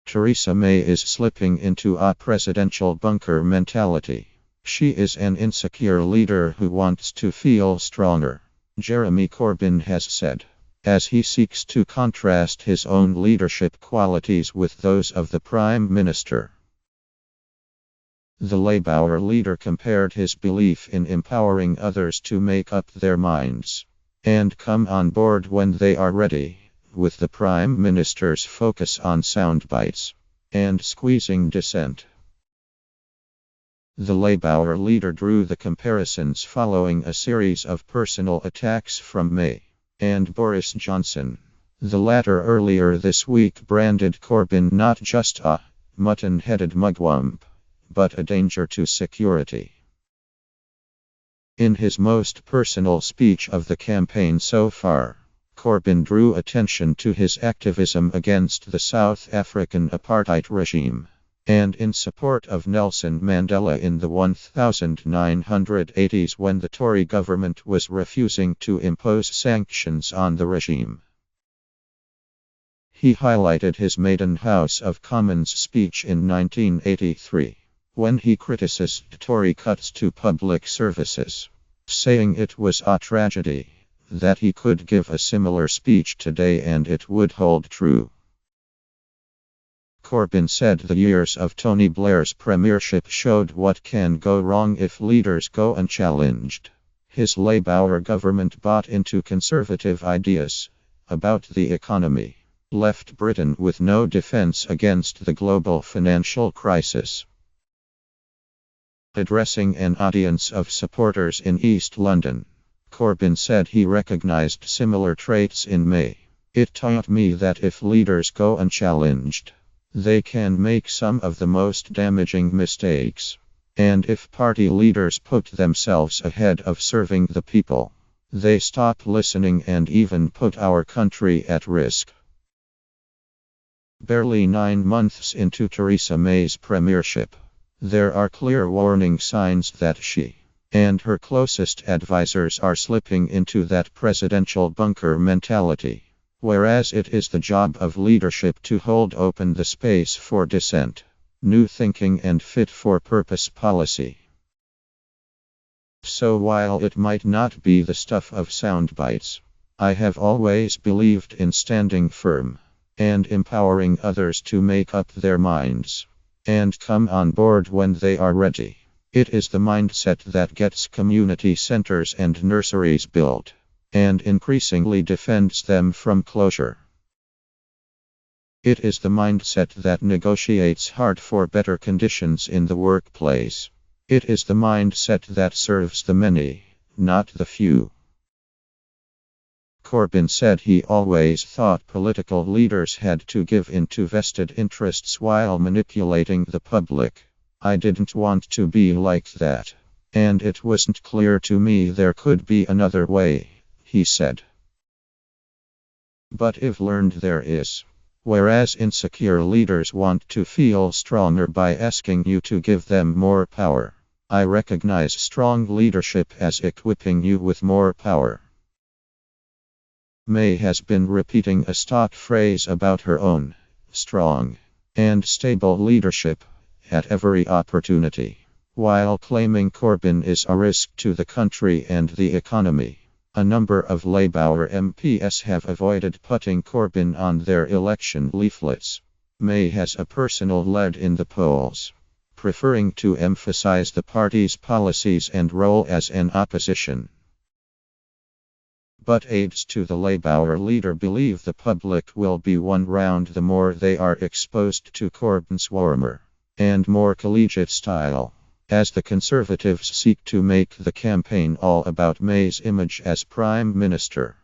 Theresa May is slipping into a presidential bunker mentality. She is an insecure leader who wants to feel stronger, Jeremy Corbyn has said, as he seeks to contrast his own leadership qualities with those of the Prime Minister. The Labour leader compared his belief in empowering others to make up their minds and come on board when they are ready, with the Prime Minister's focus on soundbites and squeezing dissent. The Labour leader drew the comparisons following a series of personal attacks from May and Boris Johnson. The latter earlier this week branded Corbyn not just a mutton-headed mugwump, but a danger to security. In his most personal speech of the campaign so far, Corbyn drew attention to his activism against the South African apartheid regime and in support of Nelson Mandela in the 1980s when the Tory government was refusing to impose sanctions on the regime. He highlighted his maiden House of Commons speech in 1983, when he criticized Tory cuts to public services, saying it was a tragedy that he could give a similar speech today and it would hold true. Corbyn said the years of Tony Blair's premiership showed what can go wrong if leaders go unchallenged. His Labour government bought into conservative ideas about the economy, left Britain with no defence against the global financial crisis. Addressing an audience of supporters in East London, Corbyn said he recognised similar traits in May. It taught me that if leaders go unchallenged, they can make some of the most damaging mistakes. And if party leaders put themselves ahead of serving the people, they stop listening and even put our country at risk. Barely 9 months into Theresa May's premiership, there are clear warning signs that she and her closest advisors are slipping into that presidential bunker mentality, whereas it is the job of leadership to hold open the space for dissent, new thinking and fit-for-purpose policy. So while it might not be the stuff of soundbites, I have always believed in standing firm and empowering others to make up their minds and come on board when they are ready. It is the mindset that gets community centers and nurseries built and increasingly defends them from closure. It is the mindset that negotiates hard for better conditions in the workplace. It is the mindset that serves the many, not the few. Corbyn said he always thought political leaders had to give in to vested interests while manipulating the public. I didn't want to be like that, and it wasn't clear to me there could be another way, he said. But I've learned there is. Whereas insecure leaders want to feel stronger by asking you to give them more power, I recognize strong leadership as equipping you with more power. May has been repeating a stock phrase about her own strong and stable leadership at every opportunity, while claiming Corbyn is a risk to the country and the economy. A number of Labour MPs have avoided putting Corbyn on their election leaflets. May has a personal lead in the polls, preferring to emphasise the party's policies and role as an opposition. But aides to the Labour leader believe the public will be won round the more they are exposed to Corbyn's warmer and more collegiate style, as the Conservatives seek to make the campaign all about May's image as Prime Minister.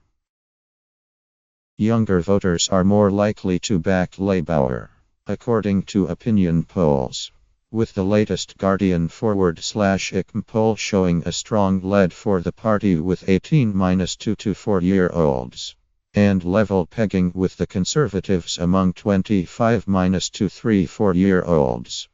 Younger voters are more likely to back Labour, according to opinion polls, with the latest Guardian /ICM poll showing a strong lead for the party with 18-2 to 4-year-olds, and level pegging with the Conservatives among 25- to 3-4-year-olds.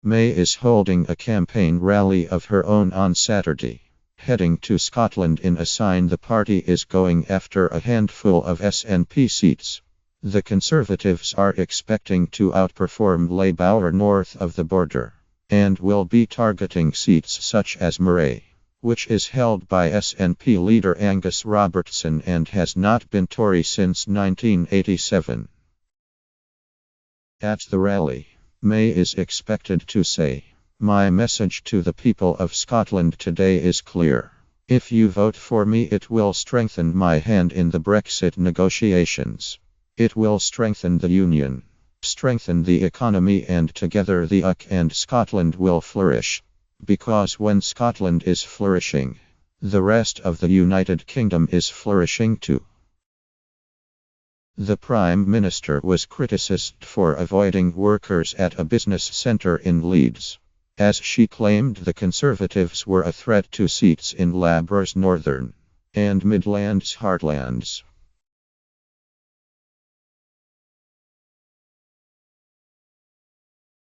May is holding a campaign rally of her own on Saturday, heading to Scotland in a sign the party is going after a handful of SNP seats. The Conservatives are expecting to outperform Labour north of the border, and will be targeting seats such as Moray, which is held by SNP leader Angus Robertson and has not been Tory since 1987. At the rally, May is expected to say, "My message to the people of Scotland today is clear. If you vote for me, it will strengthen my hand in the Brexit negotiations. It will strengthen the Union, strengthen the economy, and together the UK and Scotland will flourish. Because when Scotland is flourishing, the rest of the United Kingdom is flourishing too." The Prime Minister was criticised for avoiding workers at a business centre in Leeds, as she claimed the Conservatives were a threat to seats in Labour's northern and Midlands heartlands.